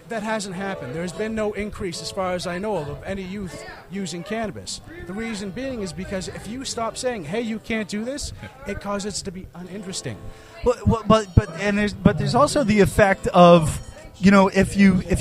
That hasn't happened. There's been no increase, as far as I know of any youth using cannabis. The reason being is because if you stop saying, hey, you can't do this, it causes it to be uninteresting. But there's also the effect of, if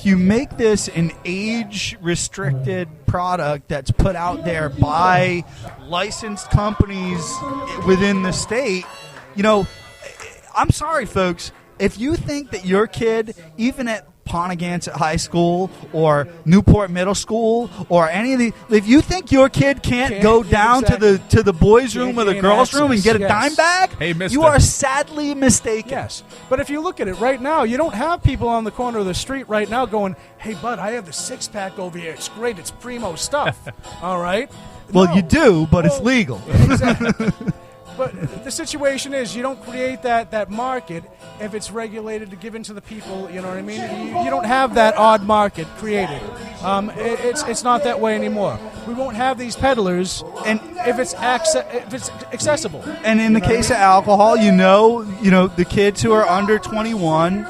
you make this an age-restricted product that's put out there by licensed companies within the state, I'm sorry, folks. If you think that your kid, even at Ponegant High School or Newport Middle School or any of the, if you think your kid can't go down to the boys' room or the girls' room and get a dime bag, you are sadly mistaken. Yes, but if you look at it right now, you don't have people on the corner of the street right now going, "Hey, bud, I have the 6-pack over here. It's great. It's primo stuff." All right. Well, you do, but it's legal. Exactly. But the situation is, you don't create that market if it's regulated to give into the people. You know what I mean? You don't have that odd market created. It's not that way anymore. We won't have these peddlers, and if it's accessible. And in the case of alcohol, the kids who are under 21.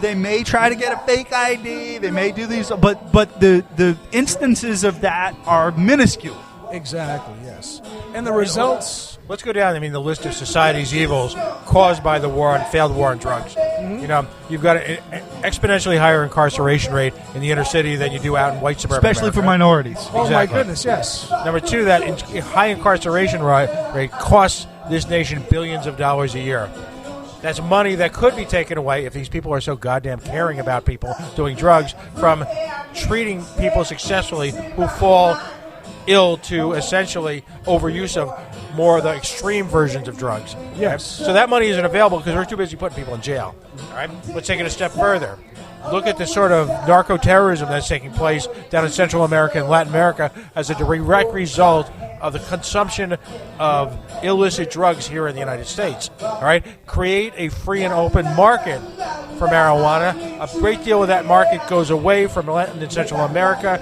They may try to get a fake ID. They may do these, but the instances of that are minuscule. Exactly. Yes. And the results. Let's go down. The list of society's evils caused by the war on failed war on drugs. Mm-hmm. You've got an exponentially higher incarceration rate in the inner city than you do out in white suburban especially America. For minorities. Oh, exactly. My goodness, yes. Number two, that high incarceration rate costs this nation billions of dollars a year. That's money that could be taken away if these people are so goddamn caring about people doing drugs from treating people successfully who fall ill to essentially overuse of more of the extreme versions of drugs. Yes. Right? So that money isn't available because we're too busy putting people in jail. All right. Let's take it a step further. Look at the sort of narco-terrorism that's taking place down in Central America and Latin America as a direct result of the consumption of illicit drugs here in the United States. All right? Create a free and open market for marijuana. A great deal of that market goes away from Latin and Central America.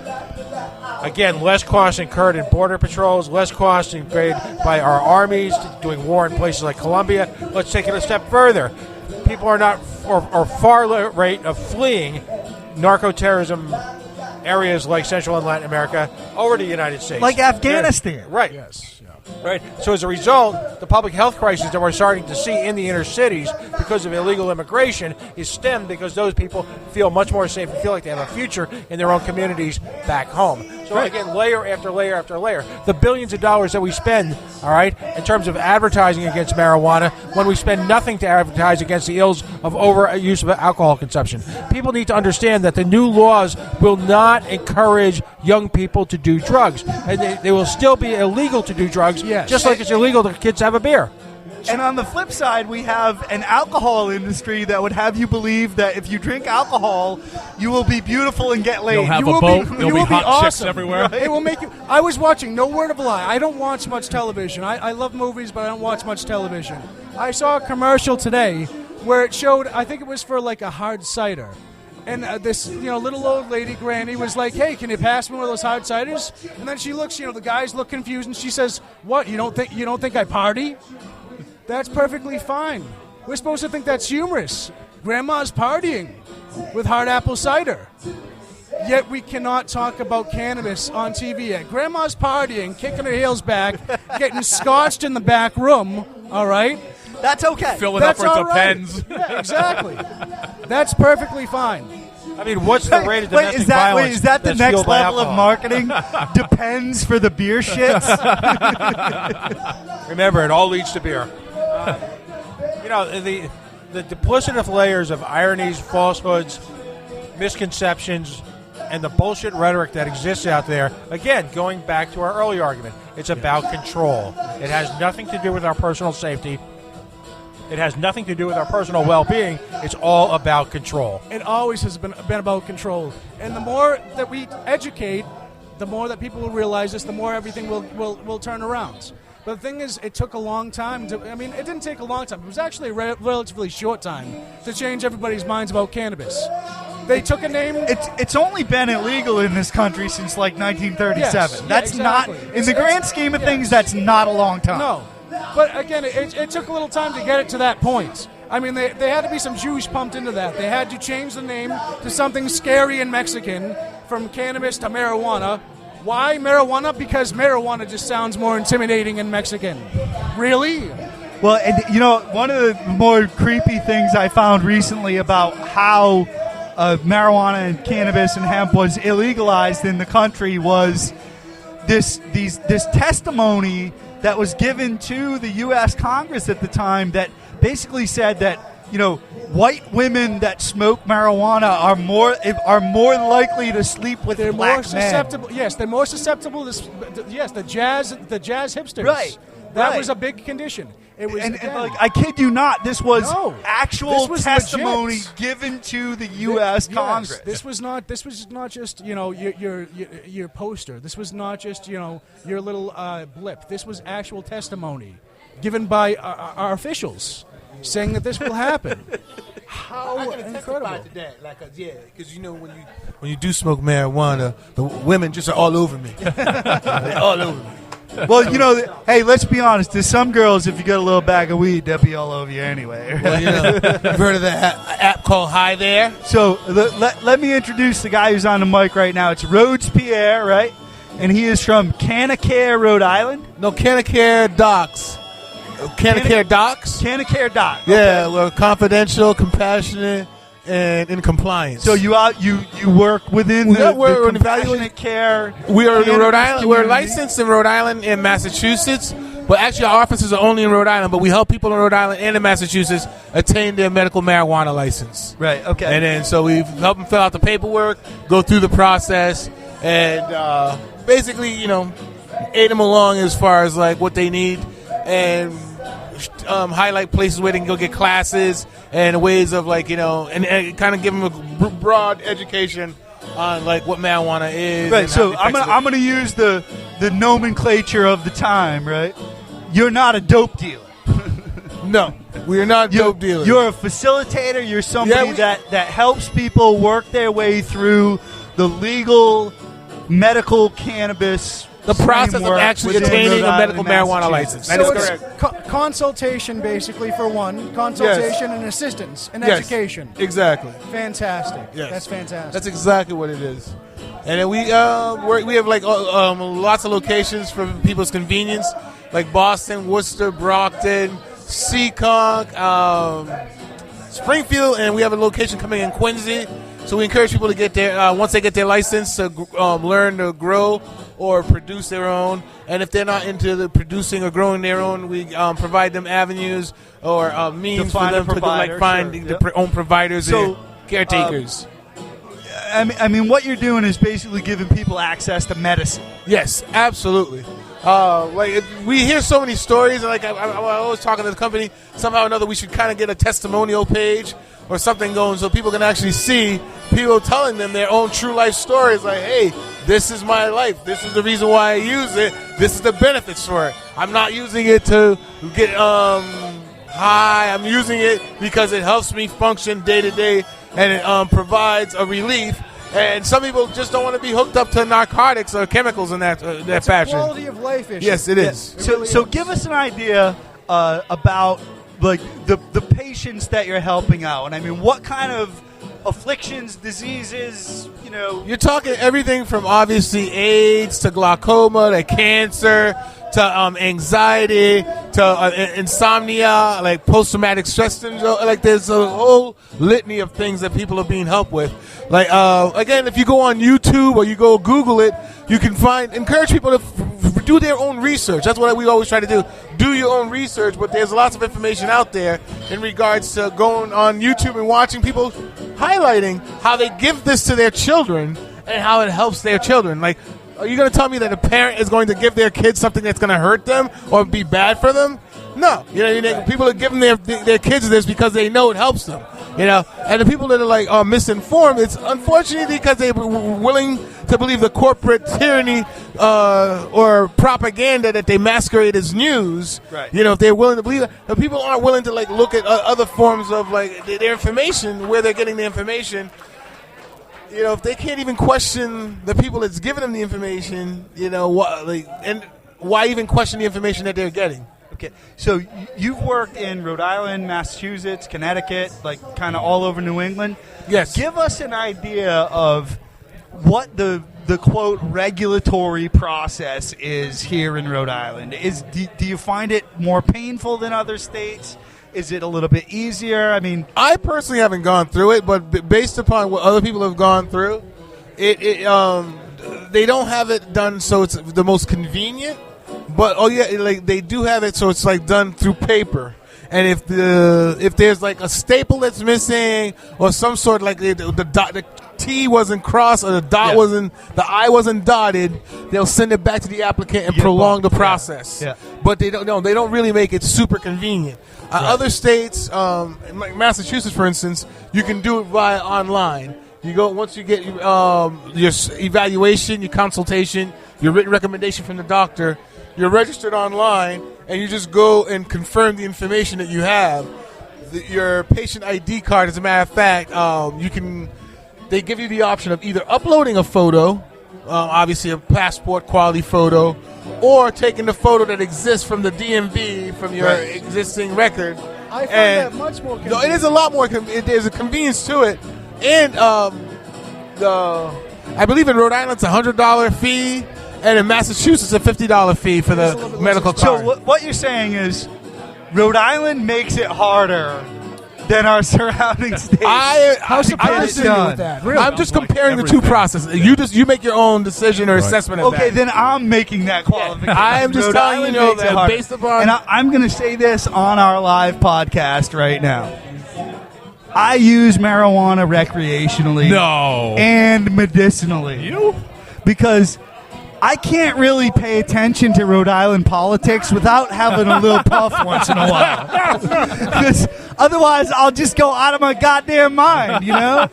Again, less costs incurred in border patrols, less costs incurred by our armies doing war in places like Colombia. Let's take it a step further. People are not, or far rate of fleeing narco-terrorism areas like Central and Latin America over to the United States. Like Afghanistan. Right. Yes. Right. So as a result, the public health crisis that we're starting to see in the inner cities because of illegal immigration is stemmed because those people feel much more safe and feel like they have a future in their own communities back home. So again, layer after layer after layer. The billions of dollars that we spend, all right, in terms of advertising against marijuana, when we spend nothing to advertise against the ills of overuse of alcohol consumption. People need to understand that the new laws will not encourage young people to do drugs. And they will still be illegal to do drugs, just like it's illegal to kids to have a beer. And on the flip side, we have an alcohol industry that would have you believe that if you drink alcohol, you will be beautiful and get laid. You'll have a boat. There'll be hot chicks everywhere. It will make you. I was watching, no word of a lie. I don't watch much television. I love movies, but I don't watch much television. I saw a commercial today where it showed, I think it was for like a hard cider. And this, little old lady, Granny, was like, "Hey, can you pass me one of those hard ciders?" And then she looks, the guys look confused, and she says, "What? You don't think I party?" That's perfectly fine. We're supposed to think that's humorous. Grandma's partying with hard apple cider. Yet we cannot talk about cannabis on TV yet. Grandma's partying, kicking her heels back, getting scotched in the back room, all right? That's okay. Filling up with the pens. Yeah, exactly. That's perfectly fine. I mean, what's the rate of domestic violence? Is that the that's next fueled by level of alcohol? marketing? Depends for the beer shits. Remember, it all leads to beer. The duplicitous layers of ironies, falsehoods, misconceptions, and the bullshit rhetoric that exists out there, again, going back to our earlier argument, it's about control. It has nothing to do with our personal safety. It has nothing to do with our personal well-being. It's all about control. It always has been about control. And the more that we educate, the more that people will realize this, the more everything will turn around. But the thing is, it took a long time it didn't take a long time. It was actually a relatively short time to change everybody's minds about cannabis. They took a name. It's only been illegal in this country since like 1937. Yes, that's exactly. not, in the grand scheme of things, that's not a long time. No. But again, it took a little time to get it to that point. I mean, they had to be some juice pumped into that. They had to change the name to something scary and Mexican, from cannabis to marijuana. Why marijuana? Because marijuana just sounds more intimidating in Mexican. Really? Well, and one of the more creepy things I found recently about how marijuana and cannabis and hemp was illegalized in the country was this testimony that was given to the U.S. Congress at the time that basically said that white women that smoke marijuana are more likely to sleep with They're black more susceptible. men. Yes, they're more susceptible. Yes, the jazz hipsters. Right. That was a big condition. It was, and I kid you not, this was actual this was testimony legit. given to the U.S. Congress. This was not just your poster. This was not just your little blip. This was actual testimony given by our officials saying that this will happen. How I can incredible! testify to that, because when you do smoke marijuana, the women just are all over me. They're all over me. Well, hey, let's be honest. There's some girls, if you got a little bag of weed, they'll be all over you anyway. Well, you've heard of that app called Hi There? So let me introduce the guy who's on the mic right now. It's Rhodes Pierre, right? And he is from Cannacare, Rhode Island. No, Cannacare Docs. Cannacare Docs? Cannacare Docs. Yeah, we're confidential, compassionate, and in compliance. So you work within we're the compassionate care. We are in Rhode Island. community. We're licensed in Rhode Island and Massachusetts, but actually our offices are only in Rhode Island. But we help people in Rhode Island and in Massachusetts attain their medical marijuana license. Right. Okay. And then so we help them fill out the paperwork, go through the process, and basically, aid them along as far as like what they need, and highlight places where they can go get classes and ways of and kind of give them a broad education on like what marijuana is. Right. And So how it affects I'm gonna use the nomenclature of the time. Right. You're not a dope dealer. No, we are not dope dealers. You're a facilitator. You're somebody that helps people work their way through the legal medical cannabis. The process of actually attaining a medical marijuana Massachusetts. license. That is So correct. it's consultation, basically, for one. Consultation and assistance and Yes, education. Exactly. Fantastic. Yes. That's fantastic. That's exactly what it is. And then we have like lots of locations for people's convenience, like Boston, Worcester, Brockton, Seekonk, Springfield, and we have a location coming in Quincy. So we encourage people to get there once they get their license to learn to grow or produce their own. And if they're not into the producing or growing their own, we provide them avenues or means for them to find their own providers and caretakers. I mean, what you're doing is basically giving people access to medicine. Yes, absolutely. We hear so many stories, and I always talking to the company. Somehow or another, we should kind of get a testimonial page or something going, so people can actually see people telling them their own true life stories. Like, hey, this is my life. This is the reason why I use it. This is the benefits for it. I'm not using it to get high. I'm using it because it helps me function day to day, and it provides a relief. And some people just don't want to be hooked up to narcotics or chemicals in that fashion. It's a quality of life issue. Yes, it is. So give us an idea about like the patients that you're helping out, and I mean, what kind of afflictions, diseases, You're talking everything from obviously AIDS to glaucoma to cancer to anxiety to insomnia, like post-traumatic stress syndrome. Like there's a whole litany of things that people are being helped with. Like again, if you go on YouTube or you go Google it, you can encourage people to do their own research. That's what we always try to do. Do your own research, but there's lots of information out there in regards to going on YouTube and watching people highlighting how they give this to their children and how it helps their children. Like, are you going to tell me that a parent is going to give their kids something that's going to hurt them or be bad for them? No. People are giving their kids this because they know it helps them. And the people that are like misinformed, it's unfortunately because they were willing to believe the corporate tyranny or propaganda that they masquerade as news. Right. If they're willing to believe that, but people aren't willing to look at other forms of their information, where they're getting the information. If they can't even question the people that's giving them the information, and why even question the information that they're getting? Okay, so you've worked in Rhode Island, Massachusetts, Connecticut, like kind of all over New England. Yes. Give us an idea of what the quote regulatory process is here in Rhode Island. Do you find it more painful than other states? Is it a little bit easier? I mean, I personally haven't gone through it, but based upon what other people have gone through, they don't have it done so it's the most convenient. But like they do have it so it's like done through paper. And if there's like a staple that's missing or some sort like the T wasn't crossed or the dot wasn't, the I wasn't dotted, they'll send it back to the applicant and prolong the process. Yeah. But they don't really make it super convenient. Other states, like Massachusetts, for instance, you can do it via online. You go once you get your evaluation, your consultation, your written recommendation from the doctor. You're registered online, and you just go and confirm the information that you have. Your patient ID card, as a matter of fact, they give you the option of either uploading a photo, obviously a passport quality photo, or taking the photo that exists from the DMV from your existing record. I find that much more convenient. No, it is a lot more. There's a convenience to it, and I believe in Rhode Island it's $100 fee. And in Massachusetts, a $50 fee for the medical card. So what you're saying is Rhode Island makes it harder than our surrounding states. How surprised are you with that? Really? I'm just comparing the two processes. You make your own decision or assessment of that. Okay, then I'm making that qualification. I am just Rhode telling Island you know makes it that harder. based upon. And I'm going to say this on our live podcast right now. I use marijuana recreationally. No. And medicinally. You? Because I can't really pay attention to Rhode Island politics without having a little puff once in a while. Because otherwise, I'll just go out of my goddamn mind, you know?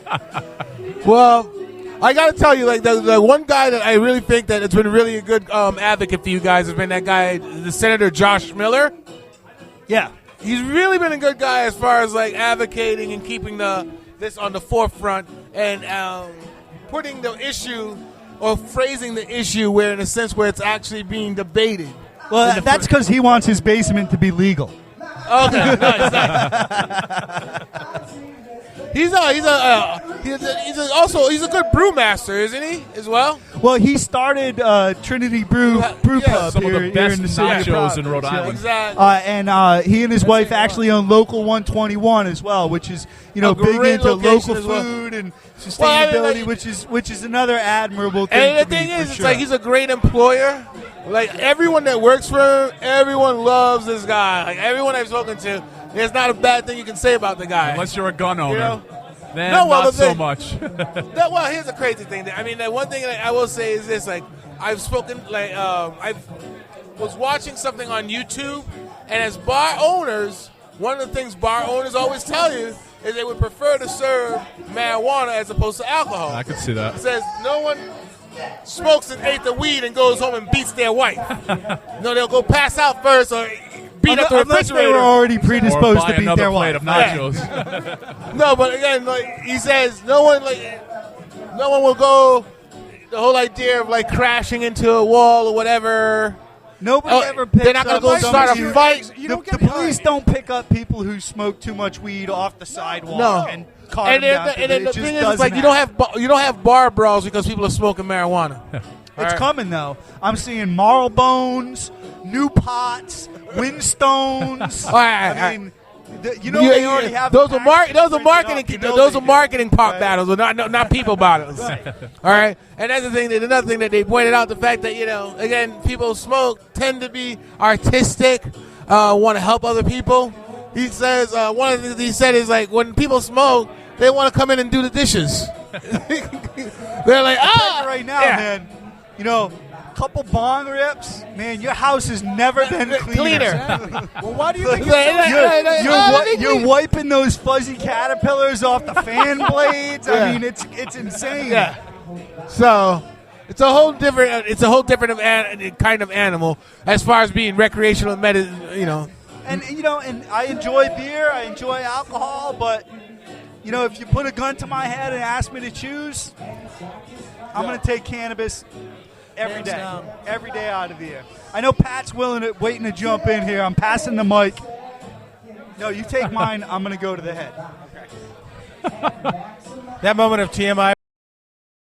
Well, I got to tell you, like the one guy that I really think that it's been really a good advocate for you guys has been that guy, the Senator Josh Miller. Yeah. He's really been a good guy as far as like advocating and keeping this on the forefront and putting the issue or phrasing the issue where in a sense where it's actually being debated. Well, that's because he wants his basement to be legal. Okay, nice. He's a good brewmaster, isn't he? As well. Well, he started Trinity Brew Pub some here, of the best here in the city. nachos in Rhode Island. Exactly. And he and his wife actually own Local 121 as well, which is big into local food and sustainability, which is another admirable thing. And the thing is, it's like he's a great employer. Like everyone that works for him, everyone loves this guy. Like everyone I've spoken to, there's not a bad thing you can say about the guy. Unless you're a gun owner. You know? Then not so much. Well, here's the crazy thing. I mean, the one thing that I will say is this: like, I've spoken, like, I was watching something on YouTube, and as bar owners, one of the things bar owners always tell you is they would prefer to serve marijuana as opposed to alcohol. I could see that. It says no one smokes and ate the weed and goes home and beats their wife. No, they'll go pass out first or beat up the unless they refrigerator. were already predisposed or buy to beat another their plate wife. of nachos. No, but again, like he says, no one will go. The whole idea of like crashing into a wall or whatever. Nobody ever picks they're not gonna up go start a somebody- fight. The police don't pick up people who smoke too much weed off the sidewalk and cart And them down. then It the just thing is, it's doesn't like you don't have bar brawls because people are smoking marijuana. It's coming though. I'm seeing Marlbones, New Pots, Windstones. I mean, they already have those are marketing Right. battles, but not people battles. All right, and that's the thing. Another thing that they pointed out, the fact that again, people smoke tend to be artistic, want to help other people. He says one of the things he said is like when people smoke, they want to come in and do the dishes. They're like, right now, man. Couple bong rips, man. Your house has never been cleaner. Well, why do you think it's You're wiping those fuzzy caterpillars off the fan blades. Yeah. I mean, it's insane. Yeah. So it's a whole different kind of animal as far as being recreational medicine. And and I enjoy beer, I enjoy alcohol, but if you put a gun to my head and ask me to choose, I'm going to take cannabis every Hands day. down. Every day out of the year. I know Pat's waiting to jump in here. I'm passing the mic. No, you take mine. I'm going to go to the head. That moment of TMI